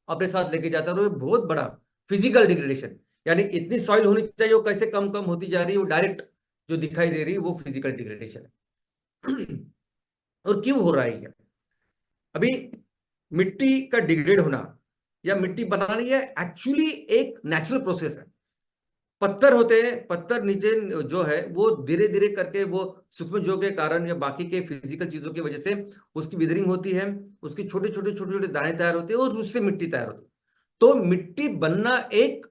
अपने साथ लेके जाता है, और वो बहुत बड़ा फिजिकल डिग्रेडेशन, यानी इतनी सॉइल होनी चाहिए वो कैसे कम कम होती जा रही है, वो डायरेक्ट जो दिखाई दे रही है वो फिजिकल डिग्रेडेशन है। और क्यों हो रहा है ये? अभी मिट्टी का डिग्रेड होना या मिट्टी बनाना, ये एक्चुअली एक नेचुरल प्रोसेस है। पत्थर होते हैं, पत्थर नीचे जो है वो धीरे धीरे करके वो सूक्ष्म जीवों के कारण या बाकी के फिजिकल चीजों की वजह से उसकी विदरिंग होती है, उसकी छोटे छोटे छोटे छोटे दाने तैयार होते हैं और उससे मिट्टी तैयार होती है। तो मिट्टी बनना एक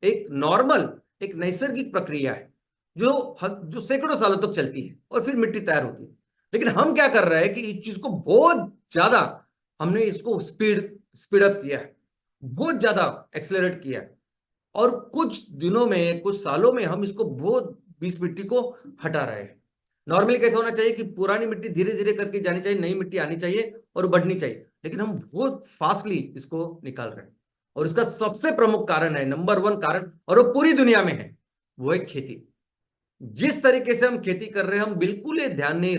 एक नॉर्मल, एक नैसर्गिक प्रक्रिया है जो जो सैकड़ों सालों तक चलती है और फिर मिट्टी तैयार होती है। लेकिन हम क्या कर रहे हैं कि इस चीज को बहुत ज्यादा हमने इसको स्पीड अप किया है, बहुत ज्यादा एक्सेलरेट किया है, और कुछ दिनों में कुछ सालों में हम इसको बहुत बीस मिट्टी को हटा रहे हैं। नॉर्मली कैसा होना चाहिए कि पुरानी मिट्टी धीरे धीरे करके जानी चाहिए, नई मिट्टी आनी चाहिए और बढ़नी चाहिए, लेकिन हम बहुत फास्टली इसको निकाल रहे हैं। और इसका सबसे प्रमुख कारण है, नंबर वन कारण, और वो पूरी दुनिया में है, वो है खेती। जिस तरीके से हम खेती कर रहे हैं, हम बिल्कुल ये ध्यान नहीं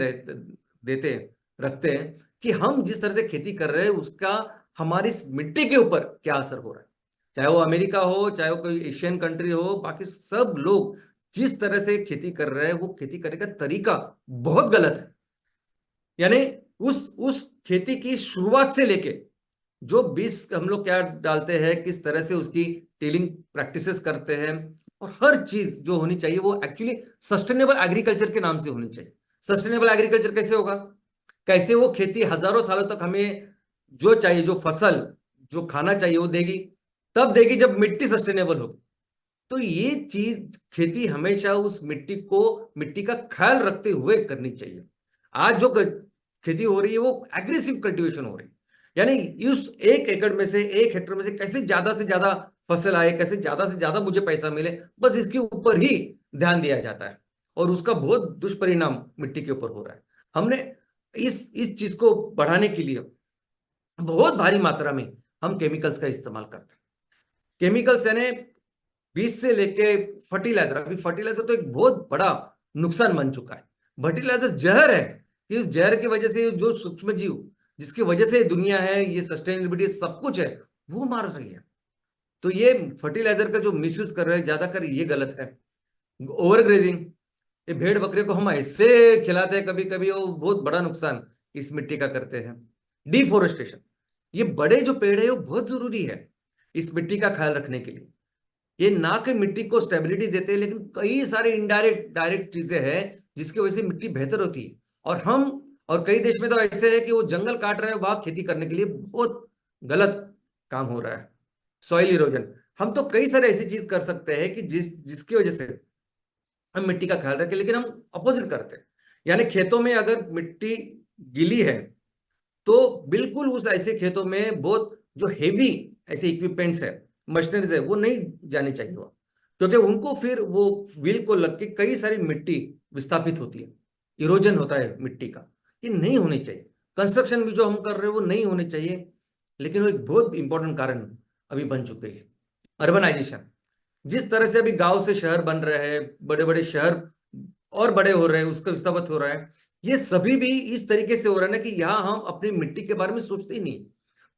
देते रखते हैं कि हम जिस तरह से खेती कर रहे हैं उसका हमारी इस मिट्टी के ऊपर क्या असर हो रहा है। चाहे वो अमेरिका हो, चाहे वो कोई एशियन कंट्री हो, बाकी सब लोग जिस तरह से खेती कर रहे हैं वो खेती करने का तरीका बहुत गलत है। यानी उस खेती की शुरुआत से लेके जो बीज हम लोग क्या डालते हैं, किस तरह से उसकी टीलिंग प्रैक्टिसेस करते हैं, और हर चीज जो होनी चाहिए वो एक्चुअली सस्टेनेबल एग्रीकल्चर के नाम से होनी चाहिए। सस्टेनेबल एग्रीकल्चर कैसे होगा? कैसे वो खेती हजारों सालों तक हमें जो चाहिए, जो फसल, जो खाना चाहिए वो देगी, तब देगी जब मिट्टी सस्टेनेबल होगी। तो ये चीज खेती हमेशा उस मिट्टी को, मिट्टी का ख्याल रखते हुए करनी चाहिए। आज जो खेती हो रही है वो एग्रेसिव कल्टीवेशन हो रही है, यानी उस एक एकड़ में से, एक हेक्टेयर में से कैसे ज्यादा फसल आए, कैसे से ज्यादा मुझे पैसा मिले, बस इसके ऊपर ही ध्यान दिया जाता है, और उसका बहुत दुष्परिणाम मिट्टी के ऊपर हो रहा है। हमने इस चीज को बढ़ाने के लिए बहुत भारी मात्रा में हम केमिकल्स का इस्तेमाल करते हैं। केमिकल्स यानी बीज से लेके फर्टिलाइजर, अभी फर्टिलाइजर तो एक बहुत बड़ा नुकसान बन चुका है। फर्टिलाइजर जहर है कि इस जहर की वजह से जो सूक्ष्म जीव जिसकी वजह से दुनिया है, ये सस्टेनेबिलिटी सब कुछ है, वो मार रही है। तो ये फर्टिलाइजर का जो मिसयूज कर रहे हैं ज्यादा कर, ये गलत है। ओवर ग्रेजिंग, ये भेड़ बकरे को हम ऐसे खिलाते हैं कभी कभी, वो बहुत बड़ा नुकसान इस मिट्टी का करते हैं। डिफोरेस्टेशन, ये बड़े जो पेड़ है वो बहुत जरूरी है इस मिट्टी का ख्याल रखने के लिए। ये ना कि मिट्टी को स्टेबिलिटी देते हैं, लेकिन कई सारे इनडायरेक्ट डायरेक्ट चीजें हैं जिसकी वजह से मिट्टी बेहतर होती है। और कई देश में तो ऐसे है कि वो जंगल काट रहे हैं वहां खेती करने के लिए, बहुत गलत काम हो रहा है। सॉइल इरोजन, हम तो कई सारे ऐसी चीज कर सकते हैं कि जिसकी वजह से हम मिट्टी का ख्याल रखें, लेकिन हम अपोजिट करते हैं। यानी खेतों में अगर मिट्टी गीली है तो बिल्कुल उस ऐसे खेतों में बहुत जो हेवी ऐसे इक्विपमेंट्स है, मशीनरीज है, वो नहीं जानी चाहिए वहां, क्योंकि उनको फिर वो व्हील को लग के कई सारी मिट्टी विस्थापित होती है, इरोजन होता है मिट्टी का। ये नहीं होनी चाहिए। कंस्ट्रक्शन भी जो हम कर रहे हैं वो नहीं होने चाहिए। लेकिन वो एक बहुत इंपॉर्टेंट कारण अभी बन चुके हैं, अर्बनाइजेशन। जिस तरह से अभी गांव से शहर बन रहे हैं, बड़े बड़े शहर और बड़े हो रहे हैं, उसका विस्थापित हो रहा है, ये सभी भी इस तरीके से हो रहा है ना कि यहाँ हम अपनी मिट्टी के बारे में सोचते ही नहीं।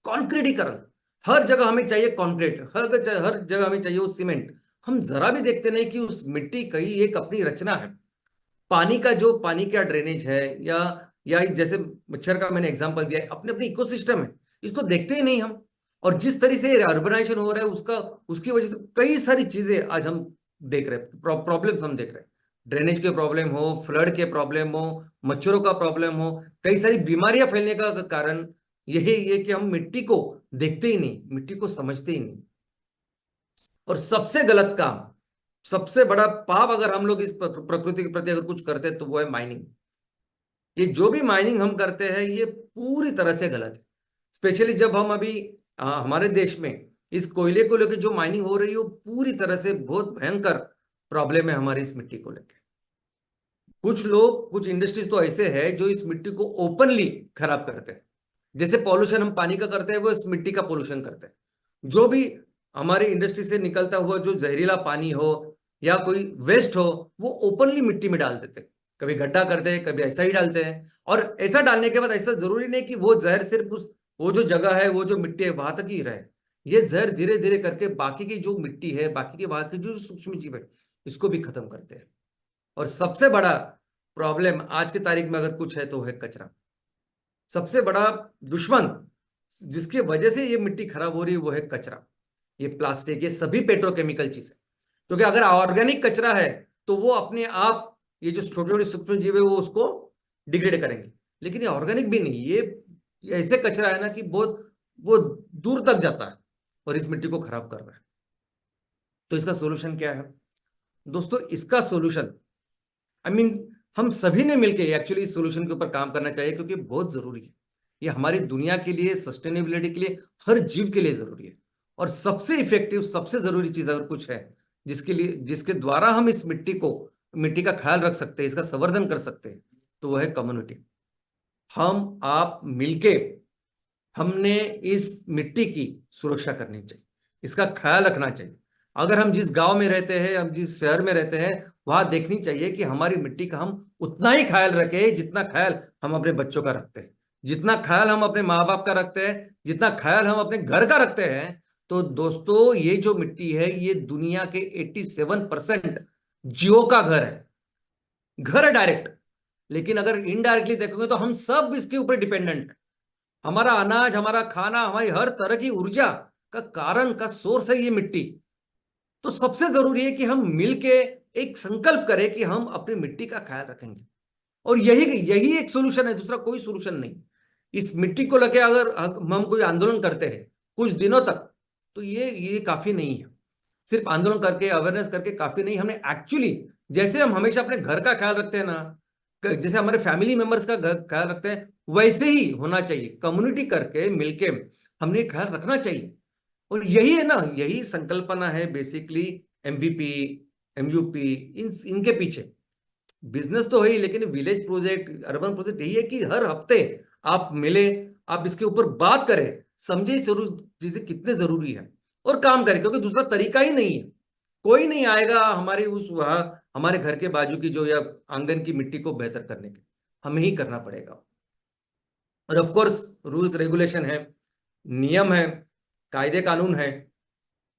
कॉन्क्रीटीकरण, हर जगह हमें चाहिए कंक्रीट, हर जगह हमें चाहिए वो सीमेंट। हम जरा भी देखते नहीं कि उस मिट्टी की एक अपनी रचना है। पानी का जो पानी का ड्रेनेज है, या जैसे मच्छर का मैंने एग्जांपल दिया है, अपने अपने इकोसिस्टम है, इसको देखते ही नहीं हम। और जिस तरह से अर्बनाइजेशन हो रहा है उसका, उसकी वजह से कई सारी चीजें आज हम देख रहे हैं, प्रॉब्लम्स हम देख रहे हैं। ड्रेनेज के प्रॉब्लम हो, फ्लड के प्रॉब्लम हो, मच्छरों का प्रॉब्लम हो, कई सारी बीमारियां फैलने का कारण यही ये कि हम मिट्टी को देखते ही नहीं, मिट्टी को समझते ही नहीं। और सबसे गलत काम, सबसे बड़ा पाप अगर हम लोग इस प्रकृति के प्रति अगर कुछ करते हैं तो वो है माइनिंग। ये जो भी माइनिंग हम करते हैं ये पूरी तरह से गलत है। स्पेशली जब हम अभी हमारे देश में इस कोयले को लेकर जो माइनिंग हो रही है वो पूरी तरह से बहुत भयंकर प्रॉब्लम है हमारी इस मिट्टी को लेकर। कुछ लोग, कुछ इंडस्ट्रीज तो ऐसे हैं जो इस मिट्टी को ओपनली खराब करते हैं। जैसे पॉल्यूशन हम पानी का करते हैं, वो इस मिट्टी का पॉल्यूशन करते हैं। जो भी हमारी इंडस्ट्री से निकलता हुआ जो जहरीला पानी हो या कोई वेस्ट हो, वो ओपनली मिट्टी में डाल देते हैं। कभी गड्ढा करते हैं, कभी ऐसा ही डालते हैं। और ऐसा डालने के बाद ऐसा जरूरी नहीं कि वो जहर सिर्फ उस, वो जो जगह है, वो जो मिट्टी है वहां तक ही रहे। ये जहर धीरे धीरे करके बाकी की जो मिट्टी है, बाकी के बाकी जो सूक्ष्म जीव है, इसको भी खत्म करते हैं। और सबसे बड़ा प्रॉब्लम आज की तारीख में अगर कुछ है तो है कचरा। सबसे बड़ा दुश्मन जिसकी वजह से ये मिट्टी खराब हो रही है वो है कचरा, ये प्लास्टिक, ये सभी पेट्रोकेमिकल चीजें। क्योंकि अगर ऑर्गेनिक कचरा है तो वो अपने आप ये जो छोटे छोटे सूक्ष्म जीव है वो उसको डिग्रेड करेंगे। लेकिन ये ऑर्गेनिक भी नहीं, ये ऐसे कचरा है ना कि बहुत वो दूर तक जाता है और इस मिट्टी को खराब कर रहा है। तो इसका सोल्यूशन क्या है दोस्तों? इसका सोल्यूशन हम सभी ने मिलकर एक्चुअली इस सोल्यूशन के ऊपर काम करना चाहिए, क्योंकि बहुत जरूरी है। ये हमारी दुनिया के लिए, सस्टेनेबिलिटी के लिए, हर जीव के लिए जरूरी है। और सबसे इफेक्टिव, सबसे जरूरी चीज अगर कुछ है जिसके द्वारा हम इस मिट्टी का ख्याल रख सकते हैं, इसका संवर्धन कर सकते हैं, तो वह है कम्युनिटी। हम आप मिलके हमने इस मिट्टी की सुरक्षा करनी चाहिए, इसका ख्याल रखना चाहिए। अगर हम जिस गांव में रहते हैं, हम जिस शहर में रहते हैं, वहां देखनी चाहिए कि हमारी मिट्टी का हम उतना ही ख्याल रखें जितना ख्याल हम अपने बच्चों का रखते हैं, जितना ख्याल हम अपने माँ बाप का रखते हैं, जितना ख्याल हम अपने घर का रखते हैं। तो दोस्तों, ये जो मिट्टी है ये दुनिया के 87% जीवों का घर है। घर है डायरेक्ट, लेकिन अगर इनडायरेक्टली देखोगे तो हम सब इसके ऊपर डिपेंडेंट है। हमारा अनाज, हमारा खाना, हमारी हर तरह की ऊर्जा का कारण, का सोर्स है ये मिट्टी। तो सबसे जरूरी है कि हम मिलके एक संकल्प करें कि हम अपनी मिट्टी का ख्याल रखेंगे। और यही यही एक सोल्यूशन है, दूसरा कोई सोल्यूशन नहीं। इस मिट्टी को लेके अगर हम कोई आंदोलन करते हैं कुछ दिनों तक, तो ये काफी नहीं है। सिर्फ आंदोलन करके, अवेयरनेस करके काफी नहीं। हमने एक्चुअली, जैसे हम हमेशा अपने घर का ख्याल रखते हैं ना, जैसे हमारे फैमिली मेंबर्स का ख्याल रखते हैं, वैसे ही होना चाहिए। कम्युनिटी करके मिलके हमने ख्याल रखना चाहिए। और यही है ना, यही संकल्पना है बेसिकली एमवीपी, एमयूपी, इनके पीछे। बिजनेस तो है ही, लेकिन विलेज प्रोजेक्ट, अर्बन प्रोजेक्ट यही है कि हर हफ्ते आप मिले, आप इसके ऊपर बात करें, समझे जरूर चीजें कितने जरूरी है, और काम करें। क्योंकि दूसरा तरीका ही नहीं है। कोई नहीं आएगा हमारे हमारे घर के बाजू की जो या आंगन की मिट्टी को बेहतर करने के, हमें ही करना पड़ेगा। और ऑफ कोर्स रूल्स रेगुलेशन है, नियम है, कायदे कानून है।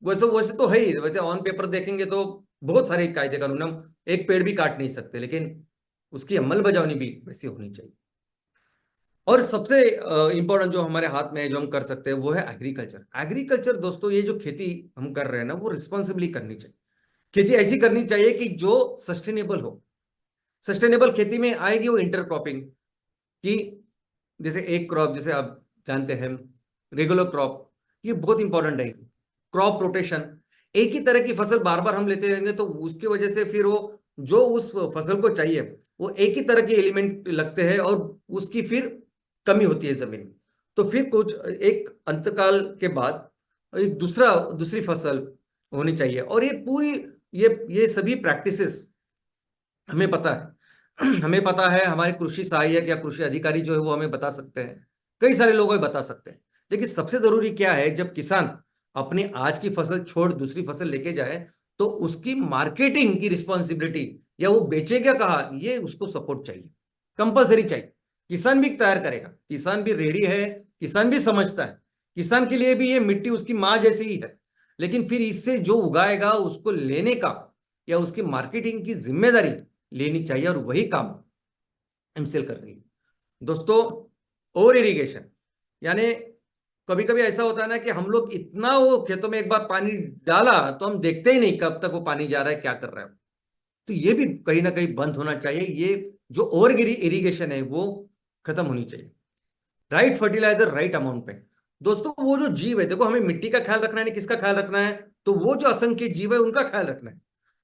वैसे वैसे तो है ही, वैसे ऑन पेपर देखेंगे तो बहुत सारे कायदे कानून, हम एक पेड़ भी काट नहीं सकते, लेकिन उसकी अमलबजावनी भी वैसी होनी चाहिए। और सबसे इंपॉर्टेंट जो हमारे हाथ में है, जो हम कर सकते हैं, वो है एग्रीकल्चर। एग्रीकल्चर दोस्तों, ये जो खेती हम कर रहे हैं ना, वो रिस्पॉन्सिबली करनी चाहिए। खेती ऐसी करनी चाहिए कि जो सस्टेनेबल हो। सस्टेनेबल खेती में आएगी वो इंटरक्रॉपिंग की, जैसे एक क्रॉप, जैसे आप जानते हैं रेगुलर क्रॉप, ये बहुत इंपॉर्टेंट है। क्रॉप रोटेशन, एक ही तरह की फसल बार बार हम लेते रहेंगे तो उसकी वजह से फिर वो जो उस फसल को चाहिए वो एक ही तरह के एलिमेंट लगते हैं और उसकी फिर कमी होती है जमीन में। तो फिर कुछ एक अंतकाल के बाद एक दूसरी फसल होनी चाहिए। और ये पूरी ये सभी प्रैक्टिसेस हमें पता है। हमें पता है, हमारे कृषि सहायक या कृषि अधिकारी जो है वो हमें बता सकते हैं, कई सारे लोग हमें बता सकते हैं। लेकिन सबसे जरूरी क्या है, जब किसान अपनी आज की फसल छोड़ दूसरी फसल लेके जाए, तो उसकी मार्केटिंग की रिस्पॉन्सिबिलिटी, या वो बेचेगा कहाँ, ये उसको सपोर्ट चाहिए, कंपलसरी चाहिए। किसान भी तैयार करेगा, किसान भी रेडी है, किसान भी समझता है, किसान के लिए भी ये मिट्टी उसकी माँ जैसी ही है। लेकिन फिर इससे जो उगाएगा उसको लेने का या उसकी मार्केटिंग की जिम्मेदारी लेनी चाहिए, और वही काम एमसीएल कर रही है दोस्तों। ओवर इरिगेशन, यानी कभी कभी ऐसा होता है ना कि हम लोग इतना, वो खेतों में एक बार पानी डाला तो हम देखते ही नहीं कब तक वो पानी जा रहा है, क्या कर रहा है। तो ये भी कहीं ना कहीं बंद होना चाहिए। ये जो ओवर इरिगेशन है वो खत्म होनी चाहिए। राइट फर्टिलाइजर राइट अमाउंट पे। दोस्तों, वो जो जीव है, देखो हमें मिट्टी का ख्याल रखना है, किसका ख्याल रखना है, तो वो जो असंख्य जीव है उनका ख्याल रखना है।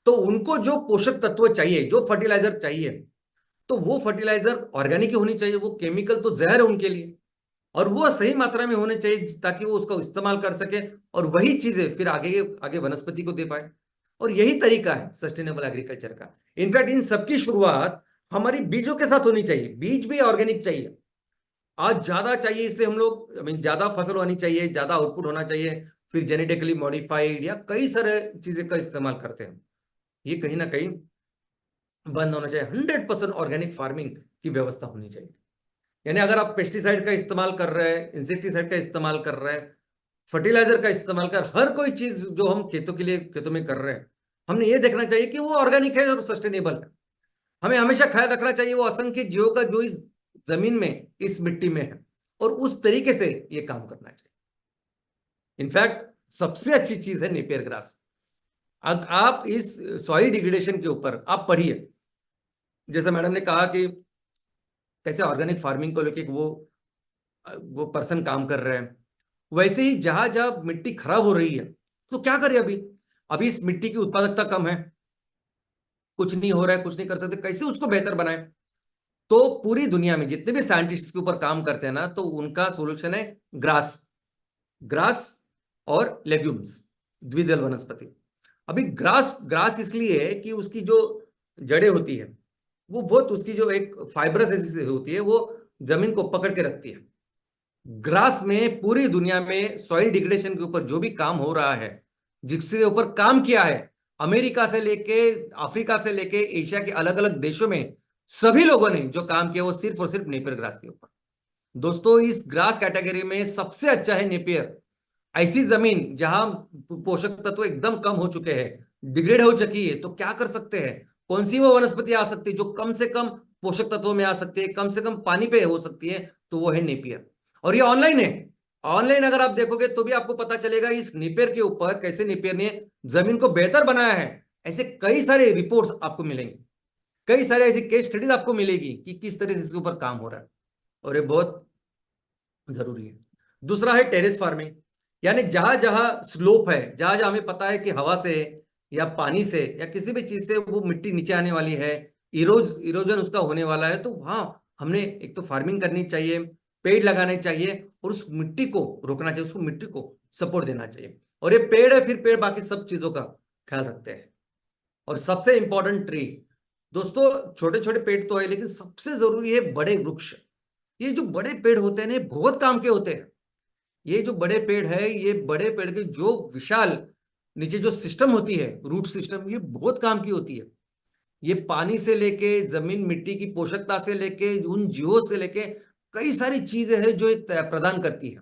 तो उनको जो पोषक तत्व चाहिए, जो फर्टिलाइजर चाहिए, तो वो फर्टिलाइजर ऑर्गेनिक ही होनी चाहिए। वो केमिकल तो जहर है उनके लिए, और वो सही मात्रा में होने चाहिए ताकि वो उसका इस्तेमाल कर सके, और वही चीजें फिर आगे आगे वनस्पति को दे पाए। और यही तरीका है सस्टेनेबल एग्रीकल्चर का। इनफैक्ट इन सबकी शुरुआत हमारी बीजों के साथ होनी चाहिए। बीज भी ऑर्गेनिक चाहिए। आज ज्यादा चाहिए इसलिए हम लोग, ज्यादा फसल होनी चाहिए, ज्यादा आउटपुट होना चाहिए, फिर जेनेटिकली मॉडिफाइड या कई सारे चीजें का इस्तेमाल करते हैं। ये कहीं ना कहीं बंद होना चाहिए। 100% ऑर्गेनिक फार्मिंग की व्यवस्था होनी चाहिए। यानी अगर आप पेस्टिसाइड का इस्तेमाल कर रहे हैं, इंसेक्टिसाइड का इस्तेमाल कर रहे हैं, फर्टिलाइजर का इस्तेमाल कर हर कोई चीज जो हम खेतों के लिए खेतों में कर रहे हैं, हमने ये देखना चाहिए कि वो ऑर्गेनिक है और सस्टेनेबल है। हमें हमेशा ख्याल रखना चाहिए वो असंख्य जीवों का जो इस जमीन में, इस मिट्टी में है, और उस तरीके से ये काम करना चाहिए। इनफैक्ट सबसे अच्छी चीज है नेपियर ग्रास। आप इस सॉइल डिग्रेडेशन के ऊपर आप पढ़िए, जैसे मैडम ने कहा कि कैसे ऑर्गेनिक फार्मिंग को लेके वो पर्सन काम कर रहे हैं, वैसे ही जहां जहां मिट्टी खराब हो रही है तो क्या करें, अभी अभी इस मिट्टी की उत्पादकता कम है, कुछ नहीं हो रहा है, कुछ नहीं कर सकते, कैसे उसको बेहतर बनाए। तो पूरी दुनिया में जितने भी साइंटिस्ट के ऊपर काम करते हैं ना, तो उनका सोल्यूशन है ग्रास, ग्रास और लेग्यूम्स, द्विदल वनस्पति। अभी ग्रास ग्रास इसलिए है कि उसकी जो जड़ें होती है वो बहुत, उसकी जो एक फाइब्रस ऐसी होती है, वो जमीन को पकड़ के रखती है। ग्रास में पूरी दुनिया में सॉइल डिग्रेडेशन के ऊपर जो भी काम हो रहा है, जिसके ऊपर काम किया है, अमेरिका से लेके अफ्रीका से लेके एशिया के अलग अलग देशों में सभी लोगों ने जो काम किया वो सिर्फ और सिर्फ नेपियर ग्रास के ऊपर। दोस्तों, इस ग्रास कैटेगरी में सबसे अच्छा है नेपियर। ऐसी जमीन जहां पोषक तत्व एकदम कम हो चुके हैं, डिग्रेड हो चुकी है, तो क्या कर सकते हैं, कौन सी वो वनस्पति आ सकती है जो कम से कम पोषक तत्वों में आ सकती है, कम से कम पानी पे हो सकती है, तो वो है नेपियर। और ये ऑनलाइन है, ऑनलाइन अगर आप देखोगे तो भी आपको पता चलेगा इस नेपियर के ऊपर कैसे नेपियर ने जमीन को बेहतर बनाया है। ऐसे कई सारे रिपोर्ट्स आपको मिलेंगे, कई सारे ऐसी केस स्टडीज आपको मिलेगी कि किस तरह से इसके ऊपर काम हो रहा है, और ये बहुत जरूरी है। दूसरा है टेरेस फार्मिंग, यानी जहां जहां स्लोप है, जहां जहां हमें पता है कि हवा से या पानी से या किसी भी चीज से वो मिट्टी नीचे आने वाली है, इरोजन उसका होने वाला है, तो वहां हमने एक तो फार्मिंग करनी चाहिए, पेड़ लगाने चाहिए, और उस मिट्टी को रोकना चाहिए, उसको मिट्टी को सपोर्ट देना चाहिए। और ये पेड़ है, फिर पेड़ बाकी सब चीजों का ख्याल रखते हैं। और सबसे इंपॉर्टेंट ट्री, दोस्तों छोटे छोटे पेड़ तो है, लेकिन सबसे जरूरी है बड़े वृक्ष। ये जो बड़े पेड़ होते हैं ना, बहुत काम के होते हैं। ये जो बड़े पेड़ है, ये बड़े पेड़ के जो विशाल नीचे जो सिस्टम होती है, रूट सिस्टम, ये बहुत काम की होती है। ये पानी से लेके जमीन मिट्टी की पोषकता से लेके उन जीवों से लेके कई सारी चीजें हैं जो ये प्रदान करती है।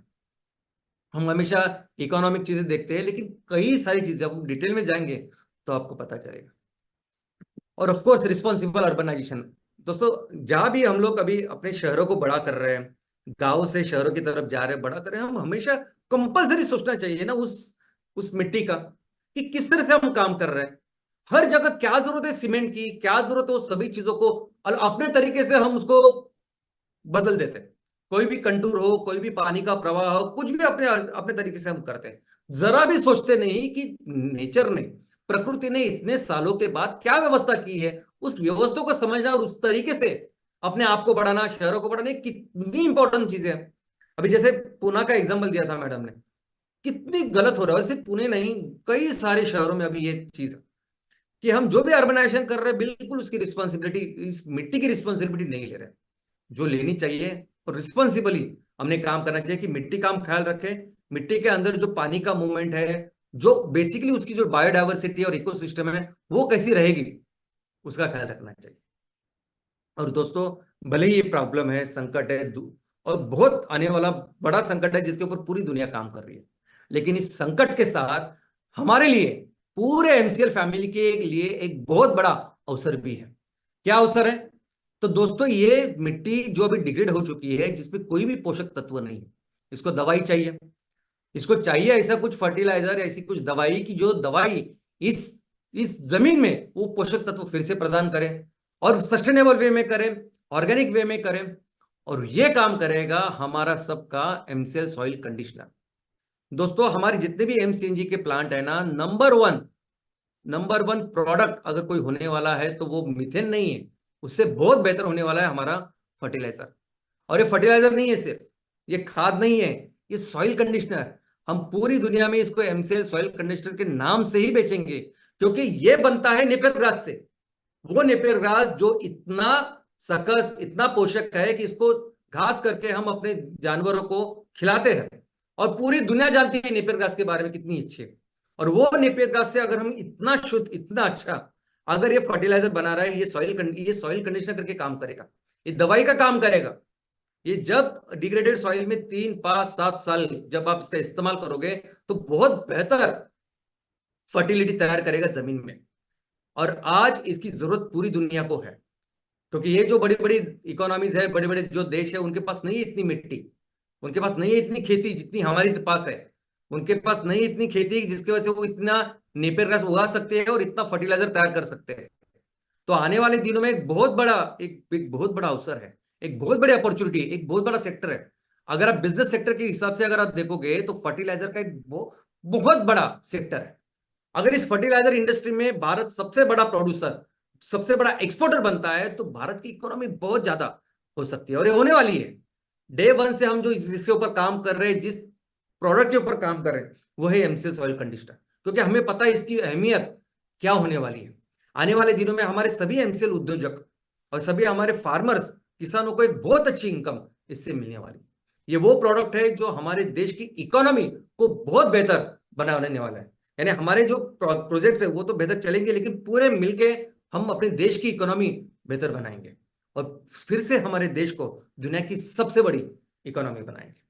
हम हमेशा इकोनॉमिक चीजें देखते हैं, लेकिन कई सारी चीजें, जब हम डिटेल में जाएंगे तो आपको पता चलेगा। और ऑफ कोर्स रिस्पॉन्सिबल अर्बनाइजेशन। दोस्तों, जहां भी हम लोग अभी अपने शहरों को बड़ा कर रहे हैं, गांव से शहरों की तरफ जा रहे हैं, बड़ा कर रहे हैं, हम हमेशा कंपलसरी सोचना चाहिए ना उस मिट्टी का, कि किस तरह से हम काम कर रहे हैं। हर जगह क्या जरूरत है सीमेंट की, क्या जरूरत है, उस सभी चीजों को अपने तरीके से हम उसको बदल देते हैं। कोई भी कंटूर हो, कोई भी पानी का प्रवाह हो, कुछ भी अपने अपने तरीके से हम करते हैं। जरा भी सोचते नहीं कि नेचर ने, प्रकृति ने इतने सालों के बाद क्या व्यवस्था की है, उस व्यवस्था को समझना और उस तरीके से अपने आप को बढ़ाना, शहरों को बढ़ाना, कितनी इंपॉर्टेंट चीजें हैं। अभी जैसे पुणे का एग्जाम्पल दिया था मैडम ने, कितनी गलत हो रहा है। सिर्फ पुणे नहीं, कई सारे शहरों में अभी ये चीज है कि हम जो भी अर्बनाइजेशन कर रहे हैं, बिल्कुल उसकी रिस्पॉन्सिबिलिटी, इस मिट्टी की रिस्पॉन्सिबिलिटी नहीं ले रहे, जो लेनी चाहिए। और रिस्पॉन्सिबली हमने काम करना चाहिए कि मिट्टी का हम ख्याल रखें, मिट्टी के अंदर जो पानी का मूवमेंट है, जो बेसिकली उसकी जो बायोडाइवर्सिटी और इकोसिस्टम है वो कैसी रहेगी, उसका ख्याल रखना चाहिए। और दोस्तों, भले ही ये प्रॉब्लम है, संकट है, और बहुत आने वाला बड़ा संकट है जिसके ऊपर पूरी दुनिया काम कर रही है, लेकिन इस संकट के साथ हमारे लिए, पूरे एमसीएल फैमिली के लिए एक बहुत बड़ा अवसर भी है। क्या अवसर है? तो दोस्तों, ये मिट्टी जो अभी डिग्रेड हो चुकी है, जिसमें कोई भी पोषक तत्व नहीं है, इसको दवाई चाहिए। इसको चाहिए ऐसा कुछ फर्टिलाइजर, ऐसी कुछ दवाई की जो दवाई इस इस जमीन में वो पोषक तत्व फिर से प्रदान करें, और सस्टेनेबल वे में करें, ऑर्गेनिक वे में करें। और ये काम करेगा हमारा सबका एमसीएल सॉइल कंडीशनर। दोस्तों, हमारे जितने भी एमसीएनजी के प्लांट है ना, नंबर वन प्रोडक्ट अगर कोई होने वाला है तो वो मिथेन नहीं है, उससे बहुत बेहतर होने वाला है हमारा फर्टिलाइजर। और ये फर्टिलाइजर नहीं है सिर्फ, ये खाद नहीं है, ये सॉइल कंडीशनर। हम पूरी दुनिया में इसको एमसीएल सॉइल कंडीशनर के नाम से ही बेचेंगे, क्योंकि ये बनता है नेपियर ग्रास से। वो नेपियर ग्रास जो इतना सकस, इतना पोषक है कि इसको घास करके हम अपने जानवरों को खिलाते हैं, और पूरी दुनिया जानती है नेपियर ग्रास के बारे में कितनी अच्छी है। और वो नेपियर ग्रास से अगर हम इतना शुद्ध, इतना अच्छा, अगर ये फर्टिलाइजर बना रहा है, ये सॉइल कंडीशनर करके काम करेगा, ये दवाई का काम करेगा, ये जब डिग्रेडेड सॉइल में 3 5 7 साल जब आप इसका इस्तेमाल करोगे तो बहुत बेहतर फर्टिलिटी तैयार करेगा जमीन में। और आज इसकी जरूरत पूरी दुनिया को है, क्योंकि ये जो बड़ी बड़ी इकोनॉमीज है, बड़े बड़े जो देश है, उनके पास नहीं है इतनी मिट्टी, उनके पास नहीं है इतनी खेती जितनी हमारे पास है। उनके पास नहीं है इतनी खेती जिसकी वजह से वो इतना नेपियर घास उगा सकते हैं और इतना फर्टिलाइजर तैयार कर सकते हैं। तो आने वाले दिनों में एक बहुत बड़ा अवसर है, एक बहुत बड़ी अपॉर्चुनिटी, एक बहुत बड़ा सेक्टर है। अगर आप बिजनेस सेक्टर के हिसाब से अगर आप देखोगे तो फर्टिलाइजर का एक बहुत बड़ा सेक्टर है। अगर इस फर्टिलाइजर इंडस्ट्री में भारत सबसे बड़ा प्रोड्यूसर, सबसे बड़ा एक्सपोर्टर बनता है तो भारत की इकोनॉमी बहुत ज्यादा हो सकती है, और ये होने वाली है। डे वन से हम जो जिसके ऊपर काम कर रहे हैं, जिस प्रोडक्ट के ऊपर काम कर रहे हैं, वो है एमसीएल सॉइल कंडीशनर, क्योंकि हमें पता है इसकी अहमियत क्या होने वाली है। आने वाले दिनों में हमारे सभी एमसीएल उद्योजक और सभी हमारे फार्मर्स, किसानों को एक बहुत अच्छी इनकम इससे मिलने वाली है। ये वो प्रोडक्ट है जो हमारे देश की इकोनॉमी को बहुत बेहतर बनाने वाला है। यानी हमारे जो प्रोजेक्ट्स है वो तो बेहतर चलेंगे, लेकिन पूरे मिलके हम अपने देश की इकोनॉमी बेहतर बनाएंगे और फिर से हमारे देश को दुनिया की सबसे बड़ी इकोनॉमी बनाएंगे।